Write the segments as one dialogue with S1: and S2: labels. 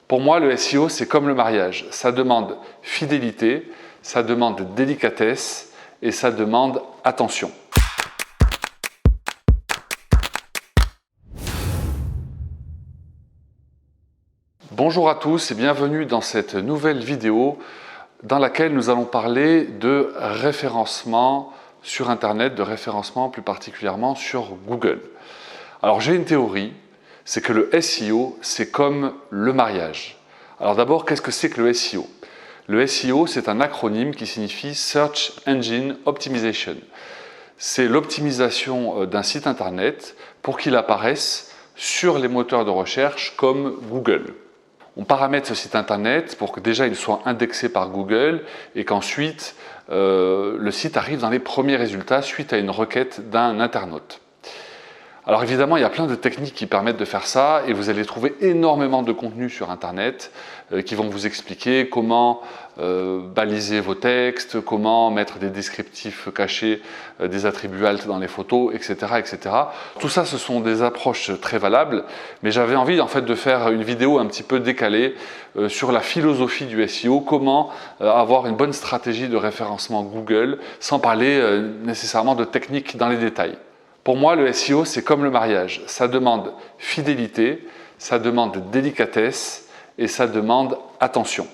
S1: Pour moi, le SEO, c'est comme le mariage. Ça demande fidélité, ça demande délicatesse et ça demande attention. Bonjour à tous et bienvenue dans cette nouvelle vidéo dans laquelle nous allons parler de référencement sur Internet, de référencement plus particulièrement sur Google. Alors j'ai une théorie, c'est que le SEO, c'est comme le mariage. Alors d'abord, qu'est-ce que c'est que le SEO? Le SEO, c'est un acronyme qui signifie Search Engine Optimization. C'est l'optimisation d'un site Internet pour qu'il apparaisse sur les moteurs de recherche comme Google. On paramètre ce site Internet pour que déjà il soit indexé par Google et qu'ensuite le site arrive dans les premiers résultats suite à une requête d'un internaute. Alors évidemment, il y a plein de techniques qui permettent de faire ça et vous allez trouver énormément de contenu sur Internet qui vont vous expliquer comment baliser vos textes, comment mettre des descriptifs cachés, des attributs alt dans les photos, etc., etc. Tout ça, ce sont des approches très valables, mais j'avais envie en fait de faire une vidéo un petit peu décalée sur la philosophie du SEO, comment avoir une bonne stratégie de référencement Google sans parler nécessairement de techniques dans les détails. Pour moi, le SEO, c'est comme le mariage. Ça demande fidélité, ça demande délicatesse et ça demande attention.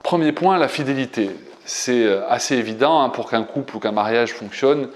S1: Premier point, la fidélité. C'est assez évident pour qu'un couple ou qu'un mariage fonctionne.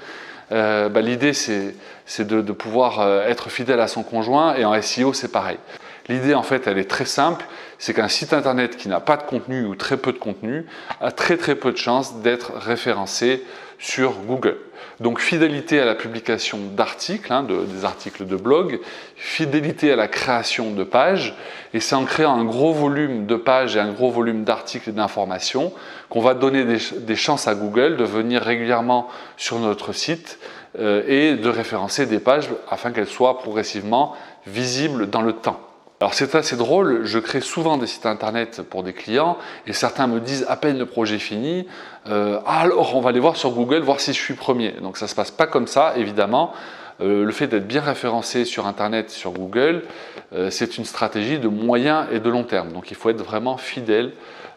S1: L'idée, c'est de pouvoir être fidèle à son conjoint et en SEO, c'est pareil. L'idée, en fait, elle est très simple. C'est qu'un site Internet qui n'a pas de contenu ou très peu de contenu a très peu de chances d'être référencé sur Google. Donc fidélité à la publication d'articles, des articles de blog, fidélité à la création de pages, et c'est en créant un gros volume de pages et un gros volume d'articles et d'informations qu'on va donner des chances à Google de venir régulièrement sur notre site et de référencer des pages afin qu'elles soient progressivement visibles dans le temps. Alors c'est assez drôle, je crée souvent des sites internet pour des clients et certains me disent à peine le projet fini, alors on va aller voir sur Google, voir si je suis premier. Donc ça ne se passe pas comme ça évidemment. Le fait d'être bien référencé sur internet, sur Google, c'est une stratégie de moyen et de long terme. Donc il faut être vraiment fidèle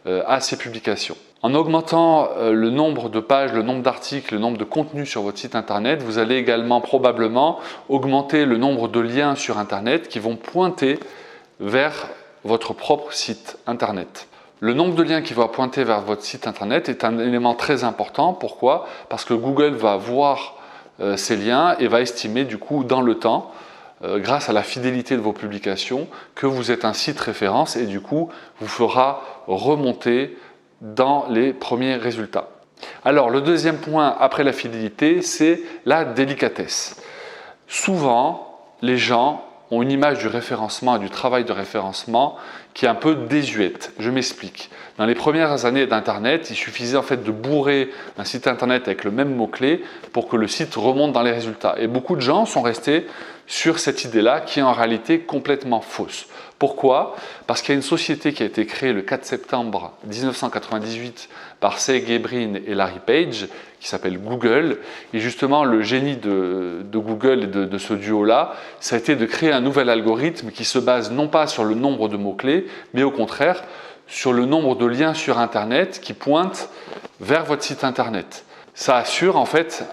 S1: à ces publications. En augmentant le nombre de pages, le nombre d'articles, le nombre de contenus sur votre site internet, vous allez également probablement augmenter le nombre de liens sur internet qui vont pointer vers votre propre site internet. Le nombre de liens qui va pointer vers votre site internet est un élément très important. Pourquoi? Parce que Google va voir ces liens et va estimer du coup dans le temps, grâce à la fidélité de vos publications, que vous êtes un site référence et du coup vous fera remonter dans les premiers résultats. Alors le deuxième point après la fidélité, c'est la délicatesse. Souvent, les gens ont une image du référencement et du travail de référencement qui est un peu désuète. Je m'explique. Dans les premières années d'Internet, il suffisait en fait de bourrer un site Internet avec le même mot-clé pour que le site remonte dans les résultats. Et beaucoup de gens sont restés sur cette idée-là qui est en réalité complètement fausse. Pourquoi? Parce qu'il y a une société qui a été créée le 4 septembre 1998 par Sergey Brin et Larry Page qui s'appelle Google. Et justement, le génie de Google et de ce duo-là, ça a été de créer un nouvel algorithme qui se base non pas sur le nombre de mots-clés, mais au contraire sur le nombre de liens sur Internet qui pointent vers votre site Internet. Ça assure en fait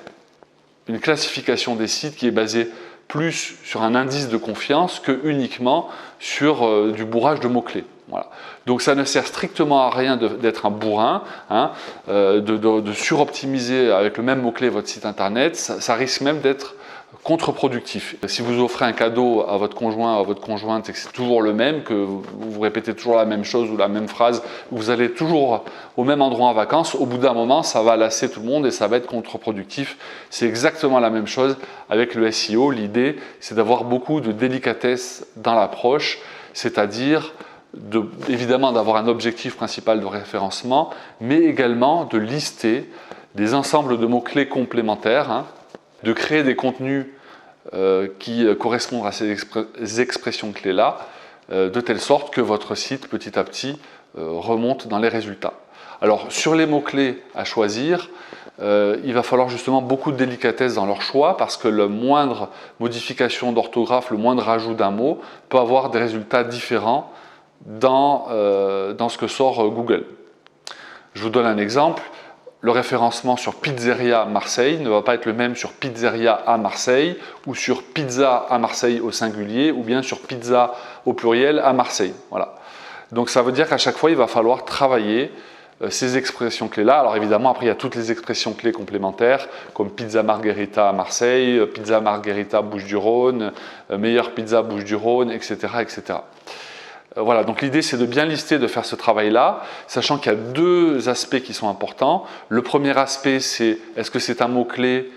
S1: une classification des sites qui est basée plus sur un indice de confiance que uniquement sur du bourrage de mots-clés. Voilà. Donc ça ne sert strictement à rien d'être un bourrin, de suroptimiser avec le même mot-clé votre site internet, ça risque même d'être contre-productif. Si vous offrez un cadeau à votre conjoint ou à votre conjointe et que c'est toujours le même, que vous répétez toujours la même chose ou la même phrase, vous allez toujours au même endroit en vacances, au bout d'un moment, ça va lasser tout le monde et ça va être contre-productif. C'est exactement la même chose avec le SEO. L'idée, c'est d'avoir beaucoup de délicatesse dans l'approche, c'est-à-dire évidemment d'avoir un objectif principal de référencement, mais également de lister des ensembles de mots-clés complémentaires, de créer des contenus qui correspondent à ces expressions clés-là, de telle sorte que votre site, petit à petit, remonte dans les résultats. Alors, sur les mots-clés à choisir, il va falloir justement beaucoup de délicatesse dans leur choix parce que la moindre modification d'orthographe, le moindre ajout d'un mot peut avoir des résultats différents dans ce que sort Google. Je vous donne un exemple. Le référencement sur Pizzeria Marseille ne va pas être le même sur Pizzeria à Marseille ou sur Pizza à Marseille au singulier ou bien sur Pizza au pluriel à Marseille. Voilà. Donc ça veut dire qu'à chaque fois, il va falloir travailler ces expressions clés-là. Alors évidemment, après, il y a toutes les expressions clés complémentaires comme Pizza Margherita à Marseille, Pizza Margherita Bouches-du-Rhône, meilleure pizza Bouches-du-Rhône, etc., etc. Voilà, donc l'idée c'est de bien lister, de faire ce travail-là, sachant qu'il y a deux aspects qui sont importants. Le premier aspect, c'est est-ce que c'est un mot-clé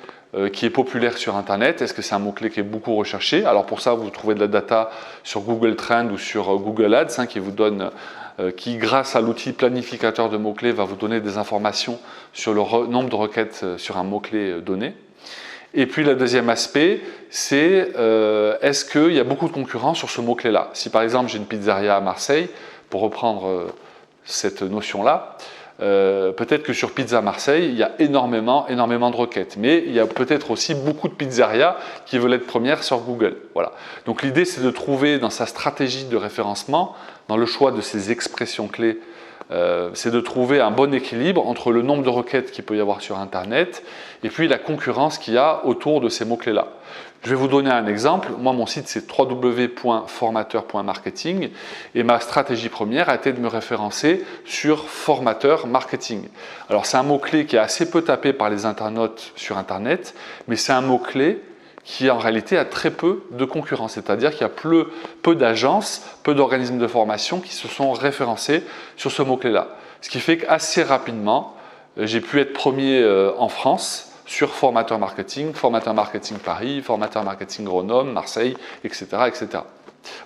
S1: qui est populaire sur Internet? Est-ce que c'est un mot-clé qui est beaucoup recherché? Alors pour ça, vous trouvez de la data sur Google Trends ou sur Google Ads qui vous donne, qui grâce à l'outil planificateur de mots-clés va vous donner des informations sur le nombre de requêtes sur un mot-clé donné. Et puis le deuxième aspect, c'est est-ce qu'il y a beaucoup de concurrence sur ce mot-clé-là? Si par exemple j'ai une pizzeria à Marseille, pour reprendre cette notion-là, peut-être que sur Pizza Marseille, il y a énormément de requêtes. Mais il y a peut-être aussi beaucoup de pizzerias qui veulent être premières sur Google. Voilà. Donc l'idée, c'est de trouver dans sa stratégie de référencement, dans le choix de ses expressions clés, c'est de trouver un bon équilibre entre le nombre de requêtes qu'il peut y avoir sur Internet et puis la concurrence qu'il y a autour de ces mots-clés-là. Je vais vous donner un exemple. Moi, mon site, c'est www.formateur.marketing et ma stratégie première a été de me référencer sur formateur marketing. Alors, c'est un mot-clé qui est assez peu tapé par les internautes sur Internet, mais c'est un mot-clé qui en réalité a très peu de concurrence, c'est-à-dire qu'il y a peu d'agences, peu d'organismes de formation qui se sont référencés sur ce mot-clé-là. Ce qui fait qu'assez rapidement, j'ai pu être premier en France sur formateur marketing Paris, formateur marketing Grenoble, Marseille, etc. etc.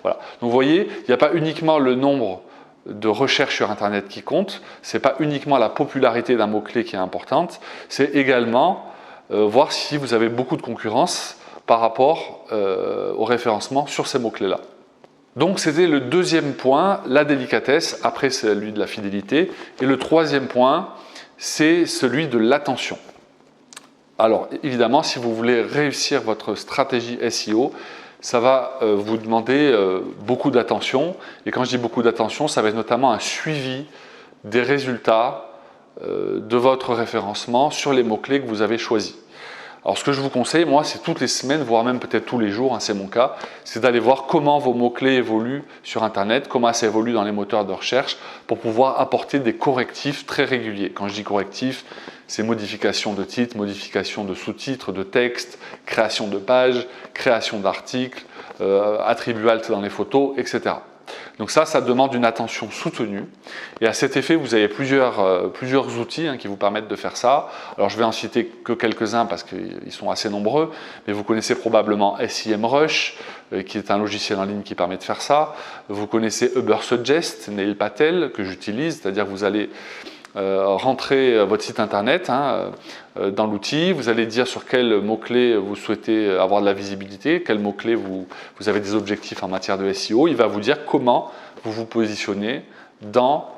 S1: Voilà. Donc vous voyez, il n'y a pas uniquement le nombre de recherches sur Internet qui compte, ce n'est pas uniquement la popularité d'un mot-clé qui est importante, c'est également voir si vous avez beaucoup de concurrence par rapport au référencement sur ces mots-clés-là. Donc c'était le deuxième point, la délicatesse, après celui de la fidélité. Et le troisième point, c'est celui de l'attention. Alors évidemment, si vous voulez réussir votre stratégie SEO, ça va vous demander beaucoup d'attention. Et quand je dis beaucoup d'attention, ça va être notamment un suivi des résultats de votre référencement sur les mots-clés que vous avez choisis. Alors ce que je vous conseille, moi, c'est toutes les semaines, voire même peut-être tous les jours, c'est mon cas, c'est d'aller voir comment vos mots-clés évoluent sur Internet, comment ça évolue dans les moteurs de recherche pour pouvoir apporter des correctifs très réguliers. Quand je dis correctifs, c'est modification de titres, modification de sous-titres, de textes, création de pages, création d'articles, attributs alt dans les photos, etc. Donc ça demande une attention soutenue. Et à cet effet, vous avez plusieurs outils qui vous permettent de faire ça. Alors je vais en citer que quelques-uns parce qu'ils sont assez nombreux, mais vous connaissez probablement SEMrush, qui est un logiciel en ligne qui permet de faire ça. Vous connaissez Ubersuggest, Neil Patel, que j'utilise, c'est-à-dire que vous allez rentrer votre site internet dans l'outil, vous allez dire sur quel mot-clé vous souhaitez avoir de la visibilité, quel mot-clé vous avez des objectifs en matière de SEO, il va vous dire comment vous vous positionnez dans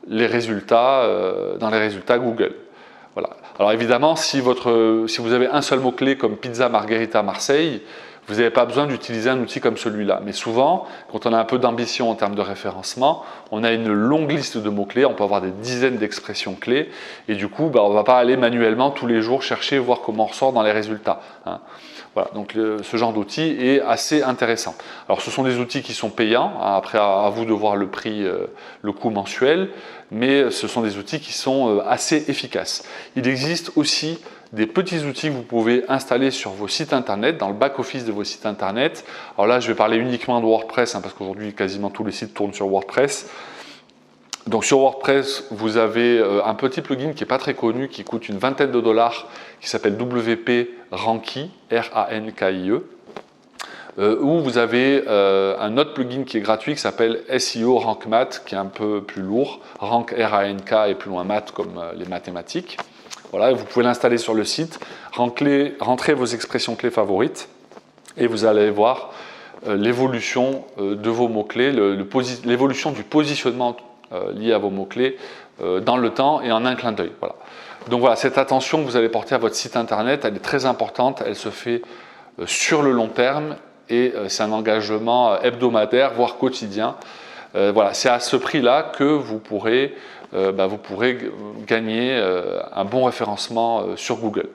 S1: les résultats Google. Voilà. Alors évidemment, si vous avez un seul mot-clé comme Pizza Margherita Marseille, vous n'avez pas besoin d'utiliser un outil comme celui-là. Mais souvent, quand on a un peu d'ambition en termes de référencement, on a une longue liste de mots-clés, on peut avoir des dizaines d'expressions clés, et du coup, on ne va pas aller manuellement tous les jours chercher, voir comment on ressort dans les résultats. Voilà, donc ce genre d'outil est assez intéressant. Alors ce sont des outils qui sont payants, après à vous de voir le prix, le coût mensuel, mais ce sont des outils qui sont assez efficaces. Il existe aussi des petits outils que vous pouvez installer sur vos sites internet, dans le back-office de vos sites internet. Alors là, je vais parler uniquement de WordPress, parce qu'aujourd'hui, quasiment tous les sites tournent sur WordPress. Donc sur WordPress, vous avez un petit plugin qui n'est pas très connu, qui coûte une vingtaine de dollars, qui s'appelle WP Rankie, R-A-N-K-I-E, où vous avez un autre plugin qui est gratuit qui s'appelle SEO Rank Math, qui est un peu plus lourd, Rank R-A-N-K et plus loin math comme les mathématiques. Voilà, vous pouvez l'installer sur le site, rentrez vos expressions clés favorites et vous allez voir l'évolution de vos mots-clés, l'évolution du positionnement lié à vos mots-clés dans le temps et en un clin d'œil. Voilà. Donc voilà, cette attention que vous allez porter à votre site internet, elle est très importante, elle se fait sur le long terme et c'est un engagement hebdomadaire, voire quotidien. Voilà, c'est à ce prix-là que vous pourrez gagner un bon référencement sur Google.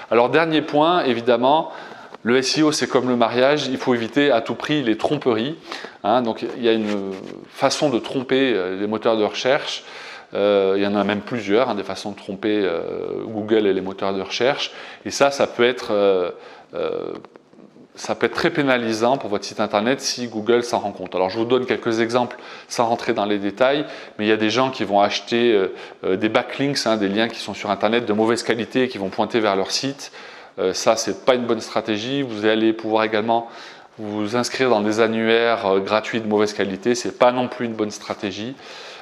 S1: Alors dernier point, évidemment, le SEO c'est comme le mariage, il faut éviter à tout prix les tromperies. Donc il y a une façon de tromper les moteurs de recherche. Il y en a même plusieurs, des façons de tromper Google et les moteurs de recherche. Et ça peut être très pénalisant pour votre site internet si Google s'en rend compte. Alors je vous donne quelques exemples sans rentrer dans les détails, mais il y a des gens qui vont acheter des backlinks, des liens qui sont sur internet de mauvaise qualité et qui vont pointer vers leur site. Ça, c'est pas une bonne stratégie. Vous allez pouvoir également vous inscrire dans des annuaires gratuits de mauvaise qualité. C'est pas non plus une bonne stratégie.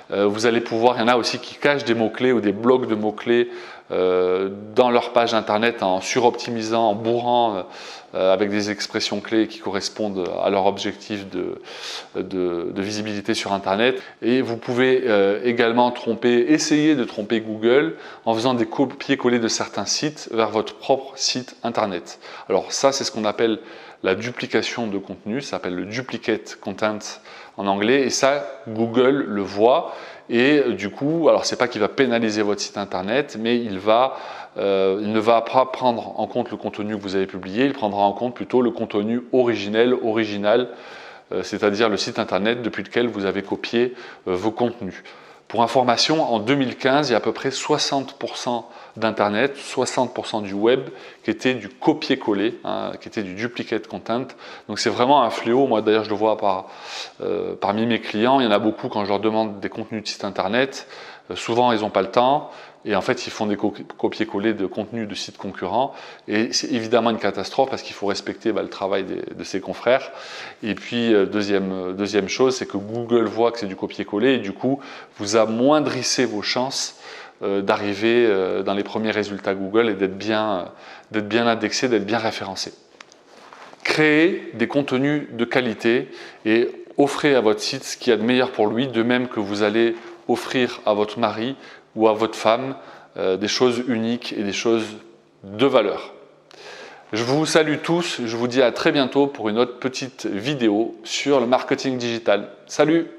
S1: Vous allez pouvoir, il y en a aussi qui cachent des mots-clés ou des blocs de mots-clés dans leur page internet en suroptimisant, en bourrant avec des expressions clés qui correspondent à leur objectif de visibilité sur internet. Et vous pouvez également essayer de tromper Google en faisant des copier-coller de certains sites vers votre propre site internet. Alors ça, c'est ce qu'on appelle la duplication de contenu, ça s'appelle le duplicate content en anglais, et ça, Google le voit, et du coup, alors c'est pas qu'il va pénaliser votre site internet, mais il ne va pas prendre en compte le contenu que vous avez publié, il prendra en compte plutôt le contenu original, c'est-à-dire le site internet depuis lequel vous avez copié vos contenus. Pour information, en 2015, il y a à peu près 60% d'Internet, 60% du web qui était du copier-coller, qui était du duplicate content. Donc c'est vraiment un fléau. Moi d'ailleurs je le vois parmi mes clients, il y en a beaucoup quand je leur demande des contenus de site internet. Souvent ils n'ont pas le temps et en fait ils font des copier-coller de contenus de sites concurrents et c'est évidemment une catastrophe parce qu'il faut respecter le travail de ses confrères. Et puis deuxième chose, c'est que Google voit que c'est du copier-coller et du coup vous amoindrissez vos chances d'arriver dans les premiers résultats Google et d'être bien indexé, d'être bien référencé. Créez des contenus de qualité et offrez à votre site ce qu'il y a de meilleur pour lui, de même que vous allez offrir à votre mari ou à votre femme des choses uniques et des choses de valeur. Je vous salue tous, je vous dis à très bientôt pour une autre petite vidéo sur le marketing digital. Salut!